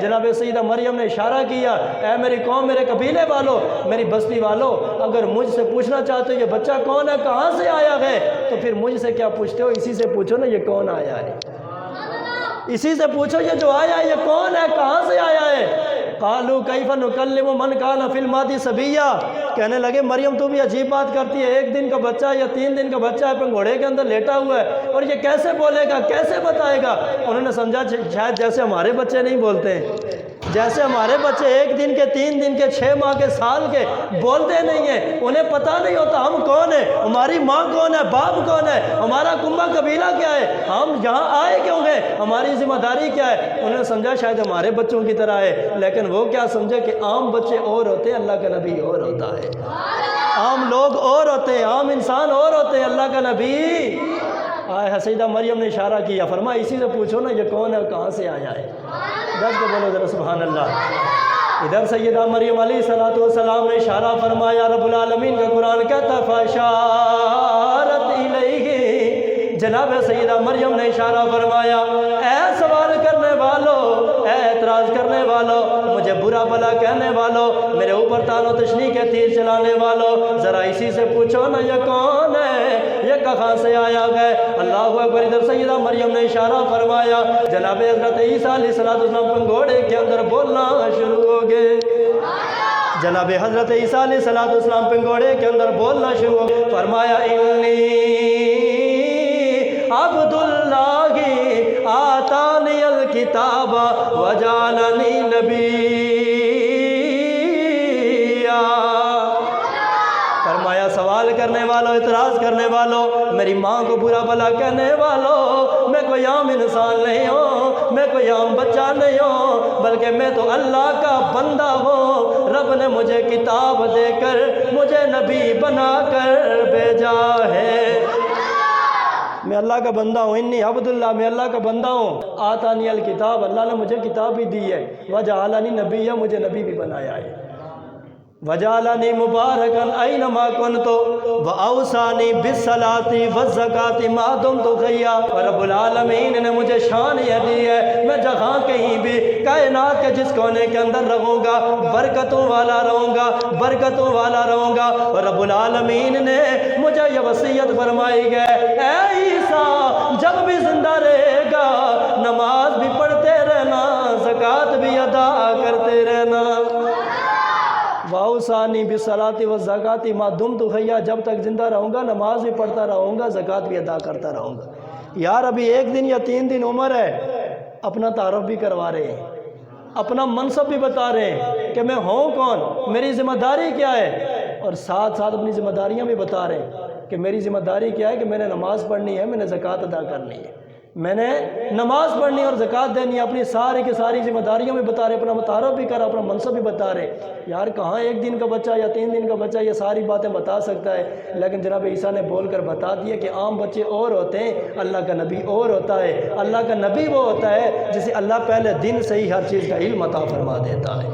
جناب سیدہ مریم نے اشارہ کیا، اے میری قوم، میرے قبیلے والوں، میری بستی والوں، اگر مجھ سے پوچھنا چاہتے ہو یہ بچہ کون ہے، کہاں سے آیا ہے، تو پھر مجھ سے کیا پوچھتے ہو؟ اسی سے پوچھو نا یہ کون آیا ہے، اسی سے پوچھو یہ جو آیا ہے یہ کون ہے، کہاں سے آیا ہے۔ قالوا کیف نکلم من کان فی المہد صبیا، کہنے لگے مریم تو بھی عجیب بات کرتی ہے، 1 دن کا بچہ ہے یا 3 دن کا بچہ ہے، پنگھوڑے کے اندر لیٹا ہوا ہے، اور یہ کیسے بولے گا، کیسے بتائے گا۔ انہوں نے سمجھا شاید جیسے ہمارے بچے نہیں بولتے ہیں، جیسے ہمارے بچے 1 دن کے، 3 دن کے، 6 ماہ کے، سال کے بولتے نہیں ہیں، انہیں پتہ نہیں ہوتا ہم کون ہیں، ہماری ماں کون ہے، باپ کون ہے، ہمارا کنبہ قبیلہ کیا ہے، ہم یہاں آئے کیوں گے، ہماری ذمہ داری کیا ہے۔ انہوں نے سمجھا شاید ہمارے بچوں کی طرح ہے، لیکن وہ کیا سمجھے کہ عام بچے اور ہوتے ہیں، اللہ کا نبی اور ہوتا ہے، عام لوگ اور ہوتے ہیں، عام انسان اور ہوتے ہیں، اللہ کا نبی آیا ہے۔ سیدہ مریم نے اشارہ کیا، فرمایا اسی سے پوچھو نا یہ کون ہے اور کہاں سے آیا ہے۔ دس کو بولو ذرا سبحان اللہ۔ ادھر سیدہ مریم علیہ السلام نے اشارہ فرمایا، رب العالمین کا قرآن کہتا ہے فاشارت الیہ، جناب سیدہ مریم نے اشارہ فرمایا، اے سوال کرنے والوں، اے اعتراض کرنے والوں، مجھے برا بھلا کہنے والوں، میرے اوپر تان و تشنیع کے تیر چلانے والوں، ذرا اسی سے پوچھو نا یہ کون ہے، یہ کہاں سے آیا ہے۔ اللہ اکبر۔ ادھر سیدہ مریم نے اشارہ فرمایا، جناب حضرت عیسیٰ علیہ السلام پنگھوڑے کے اندر بولنا شروع ہو گئے، جناب حضرت عیسیٰ علیہ السلام پنگھوڑے کے اندر بولنا شروع ہو گئے، فرمایا انی عبداللہ آتانی الکتاب وجعلنی نبیا، فرمایا سوال کرنے والوں، اعتراض کرنے والوں، میری ماں کو برا بھلا کہنے والوں، میں کوئی عام انسان نہیں ہوں، میں کوئی عام بچہ نہیں ہوں، بلکہ میں تو اللہ کا بندہ ہوں، رب نے مجھے کتاب دے کر مجھے نبی بنا کر بھیجا ہے، میں اللہ کا بندہ ہوں، انی عبداللہ، میں اللہ کا بندہ ہوں، آتانی الکتاب، اللہ نے مجھے کتاب بھی دی ہے، وجعلنی نبیا، مجھے نبی بھی بنایا ہے، وجعلنی مبارکا اینما کنت واوصانی بالصلاۃ والزکاۃ ما دمت حیا، اور رب العالمین نے مجھے شان یہ دی ہے، میں جہاں کہیں بھی کائنات کے جس کونے کے اندر رہوں گا برکتوں والا رہوں گا، برکتوں والا رہوں گا، اور رب العالمین نے مجھے یہ وصیت فرمائی ہے، اے عیسیٰ جب بھی زندہ رہے گا نماز بھی پڑھتے رہنا، زکوٰۃ بھی ادا کرتے رہنا، واوصانی بالصلاۃ والزکاۃ ما دمت حیا، جب تک زندہ رہوں گا نماز بھی پڑھتا رہوں گا، زکوٰۃ بھی ادا کرتا رہوں گا۔ یار ابھی 1 دن یا 3 دن عمر ہے، اپنا تعارف بھی کروا رہے ہیں، اپنا منصب بھی بتا رہے ہیں کہ میں ہوں کون، میری ذمہ داری کیا ہے، اور ساتھ ساتھ اپنی ذمہ داریاں بھی بتا رہے ہیں کہ میری ذمہ داری کیا ہے، کہ میں نے نماز پڑھنی ہے، میں نے زکوٰۃ ادا کرنی ہے، میں نے نماز پڑھنی اور زکوٰۃ دینی ہے، اپنی ساری کی ساری ذمہ داریوں میں بتا رہے، اپنا متعارف بھی کر، اپنا منصب بھی بتا رہے۔ یار کہاں 1 دن کا بچہ یا 3 دن کا بچہ یہ ساری باتیں بتا سکتا ہے، لیکن جناب عیسیٰ نے بول کر بتا دیا کہ عام بچے اور ہوتے ہیں، اللہ کا نبی اور ہوتا ہے، اللہ کا نبی وہ ہوتا ہے جسے اللہ پہلے دن سے ہی ہر چیز کا علم عطا فرما دیتا ہے۔